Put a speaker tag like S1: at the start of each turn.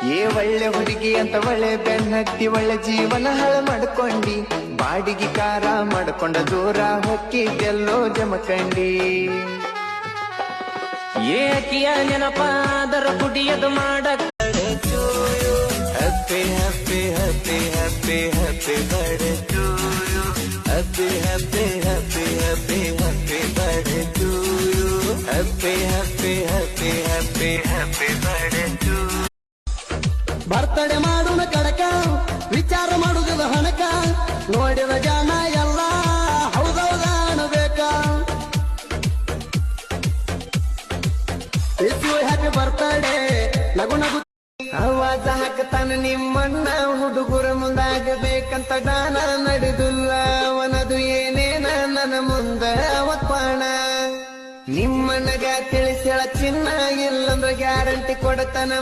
S1: ಏ ಒಳ್ಳೆ ಹುಡುಗಿ ಅಂತ ಒಳ್ಳೆ ಬೆನ್ನತ್ತಿ ಒಳ್ಳೆ ಜೀವನ ಹಾಳು ಮಾಡ್ಕೊಂಡಿ ಬಾಡಿಗೆ ಕಾರ ಮಾಡ್ಕೊಂಡ ದೂರ ಹೊಕ್ಕಿದ್ದೆಲ್ಲೋ ಜಮಕಂಡಿ
S2: ಏಕಿಯ ನೆನಪಾದರ ಕುಡಿಯದು ಮಾಡಕ್
S1: happy happy happy happy happy birthday to you happy happy happy happy happy birthday to you happy happy happy happy happy birthday to
S3: birthday ಮಾಡುವ ಕಡಕ ವಿಚಾರ ಮಾಡುದಿಲ್ಲ ಹಣಕ ನೋಡಿದ ಜನ ಎಲ್ಲ ಹೌದೌದ ಅಣಬೇಕ ಹ್ಯಾಪಿ ಬರ್ತಡೆ ನಗು ನಗು
S1: ಆವಾಜ ಹಾಕತಾನ ನಿಮ್ಮಣ್ಣ ಹುಡುಗರ ಮುಂದಾಗಬೇಕಂತ ದಾನ ನಡೆದಿಲ್ಲ ಅವನದು ಏನೇನ ನನ್ನ ಮುಂದ ಅವತ್ಪಾಣ ನಿಮ್ಮಣ್ಣಗ ತಿಳಿಸೇಳ ಚಿನ್ನ ಇಲ್ಲಂದ್ರ ಗ್ಯಾರಂಟಿ ಕೊಡತನ